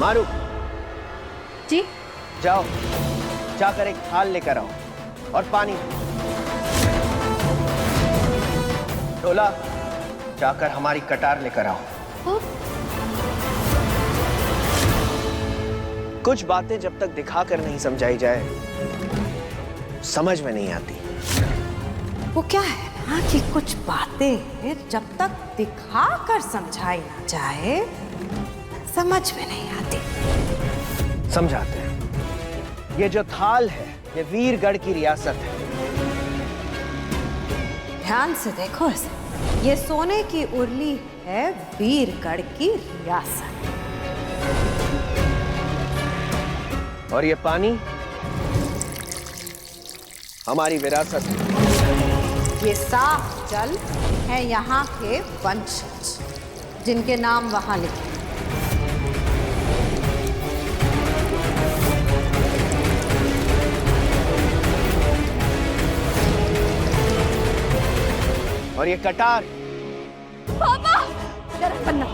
मारू जी जाओ, जाकर एक थाल लेकर आओ और पानी। डोला, जाकर हमारी कटार लेकर आओ। कुछ बातें जब तक दिखाकर नहीं समझाई जाए, समझ में नहीं आती। वो क्या है ना कि कुछ बातें जब तक दिखा कर समझाई ना जाए, समझ में नहीं आती। समझाते हैं। ये जो थाल है, ये वीरगढ़ की रियासत है। ध्यान से देखो इसे, ये सोने की उर्ली है वीरगढ़ की रियासत। और ये पानी हमारी विरासत है। ये साफ जल है यहाँ के वंशज, जिनके नाम वहां लिखे। और ये कटार। पापा डर बनना।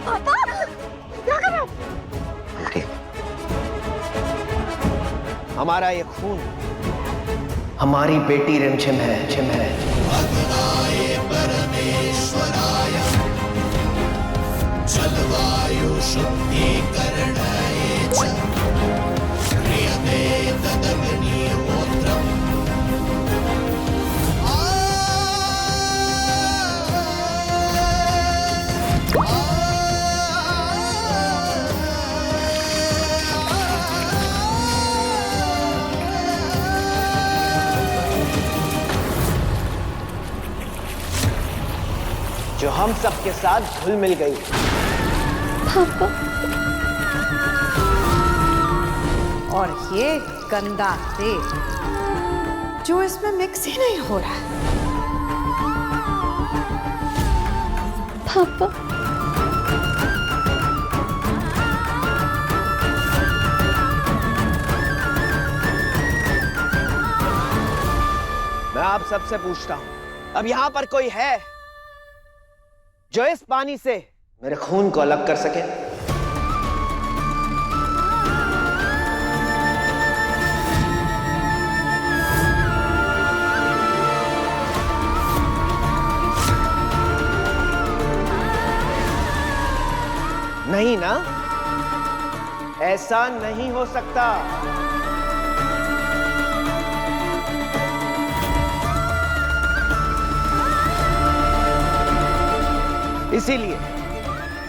पापा क्या कर रहे हो? हमारा ये खून हमारी बेटी रिमझिम है, झिम है। परमेश्वराय जलवायु शुद्धीकरणाय च क्रियते तदग्निहोत्रम्। जो हम सबके साथ घुल मिल गई। पापा और ये गंदा तेल जो इसमें मिक्स ही नहीं हो रहा है। पापा मैं आप सबसे पूछता हूं, अब यहां पर कोई है जो इस पानी से मेरे खून को अलग कर सके? नहीं ना, ऐसा नहीं हो सकता। इसीलिए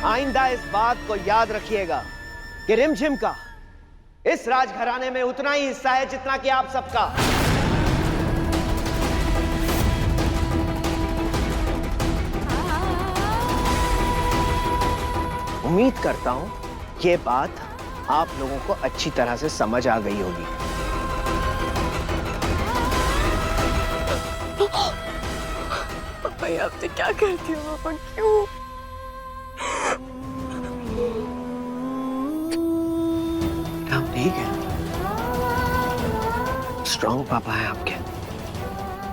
आइंदा इस बात को याद रखिएगा कि रिमझिम का इस राजघराने में उतना ही हिस्सा है जितना कि आप सबका। उम्मीद करता हूं ये बात आप लोगों को अच्छी तरह से समझ आ गई होगी। पापा ये आपसे क्या करती हो? पापा क्यों? आप ठीक है? स्ट्रॉन्ग पापा है आपके,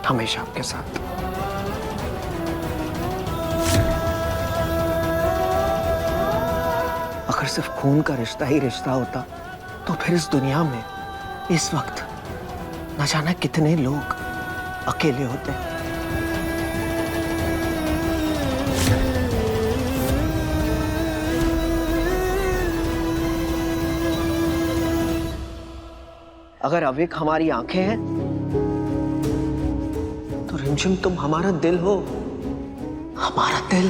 हमेशा आपके साथ। अगर सिर्फ खून का रिश्ता ही रिश्ता होता तो फिर इस दुनिया में इस वक्त न जाने कितने लोग अकेले होते। अगर अविक हमारी आंखें हैं तो रिमझिम तुम हमारा दिल हो, हमारा दिल।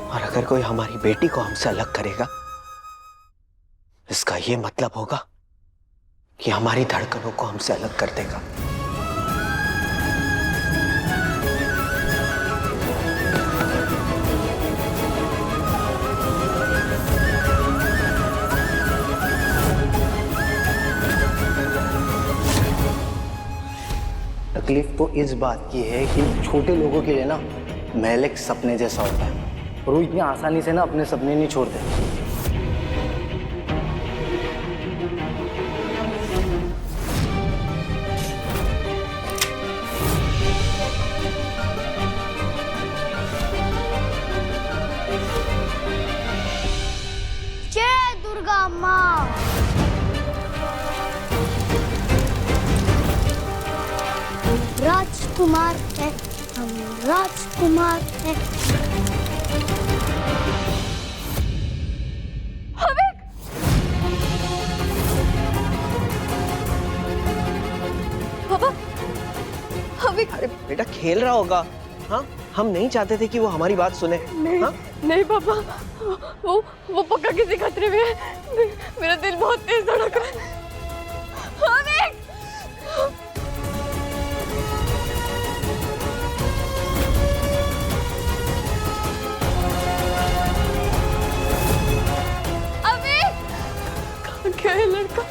और अगर कोई हमारी बेटी को हमसे अलग करेगा, इसका ये मतलब होगा कि हमारी धड़कनों को हमसे अलग कर देगा। तकलीफ तो इस बात की है कि छोटे लोगों के लिए ना महल एक सपने जैसा होता है, और वो इतनी आसानी से ना अपने सपने नहीं छोड़ते। दुर्गा माँ। राजकुमार है, हम राजकुमार है। पापा, हविक। अरे बेटा खेल रहा होगा। हाँ, हम नहीं चाहते थे कि वो हमारी बात सुने। नहीं, हाँ? नहीं पापा, वो पक्का किसी खतरे में है। मेरा दिल बहुत तेज धड़क रहा है। हविक! हविक! कहाँ गया है लड़का?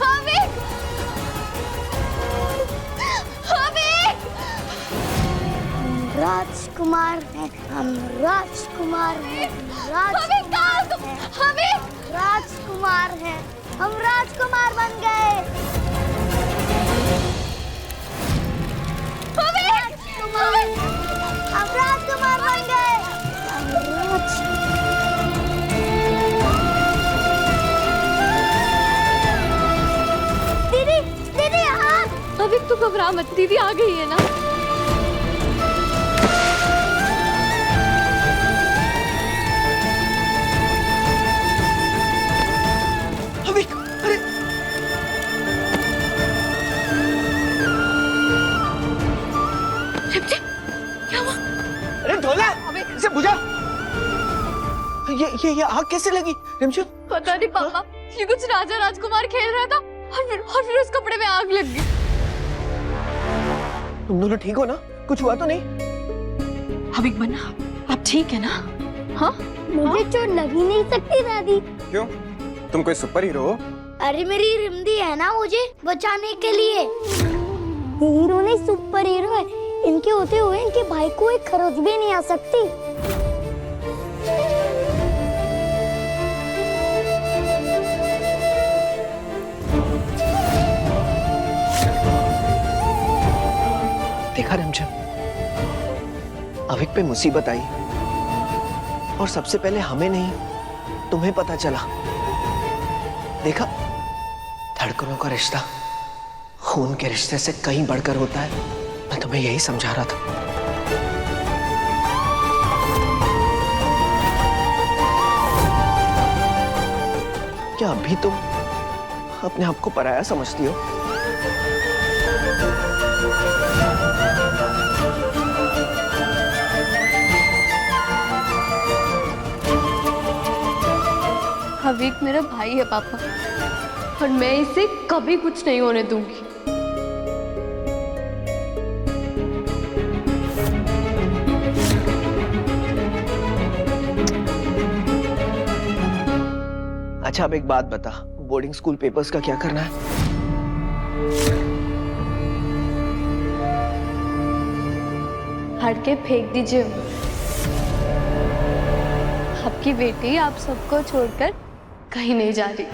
हविक! हविक! राजकुमार है, हम राजकुमार हैं। हविक कहाँ हो तुम? हविक! राजकुमार है, हम राजकुमार बन गए। राजकुमार, हम राजकुमार बन गए। दीदी, दीदी यहाँ। हविक तू घबरा मत, दीदी आ गई है ना। हविक, अरे क्या हुआ? अरे ढोला, इसे बुझा। ये आग कैसे लगी रिमझिम? पता नहीं पापा, ये कुछ राजा राजकुमार खेल रहा था और फिर उस कपड़े में आग लग गई। तुम दोनों ठीक हो ना? कुछ हुआ तो नहीं? हविक बन्ना, आप ठीक है ना? हाँ? मुझे चोट लग ही नहीं सकती दादी। क्यों? तुम कोई सुपर हीरो हो? अरे मेरी रिमदी है ना मुझे बचाने के लिए। हीरो नहीं, सुपर हीरो है। इनके होते हुए इनके भाई को एक खरोच भी नहीं आ सकती। देखा रिमझिम, अविक पे मुसीबत आई और सबसे पहले हमें नहीं तुम्हें पता चला। देखा, धड़कनों का रिश्ता खून के रिश्ते से कहीं बढ़कर होता है। मैं तुम्हें यही समझा रहा था। क्या अभी तुम अपने आप को पराया समझती हो? हविक मेरा भाई है पापा, और मैं इसे कभी कुछ नहीं होने दूंगी। अच्छा अब एक बात बता, बोर्डिंग स्कूल पेपर्स का क्या करना है? हट के फेंक दीजिए। आपकी बेटी आप सबको छोड़कर कहीं नहीं जा रही।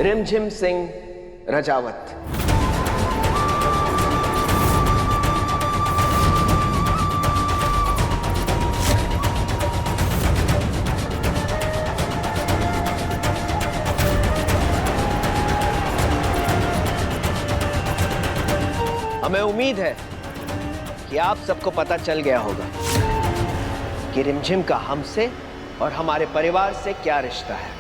रिमझिम सिंह रजावत। हमें उम्मीद है कि आप सबको पता चल गया होगा कि रिमझिम का हमसे और हमारे परिवार से क्या रिश्ता है।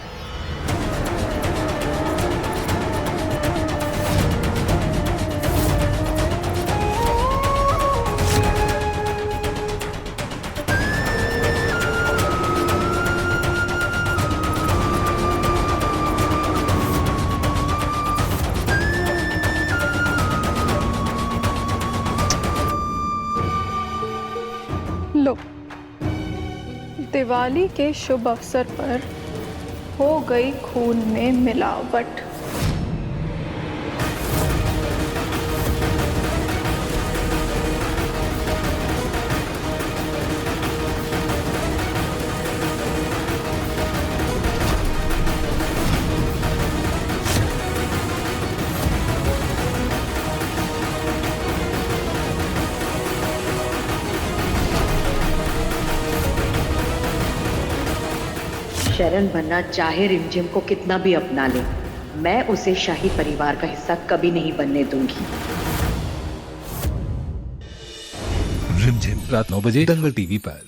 लो, दिवाली के शुभ अवसर पर हो गई खून में मिलावट। शरण बनना चाहे रिमझिम को कितना भी अपना ले, मैं उसे शाही परिवार का हिस्सा कभी नहीं बनने दूंगी। रिमझिम रात 9 बजे दंगल टीवी पर।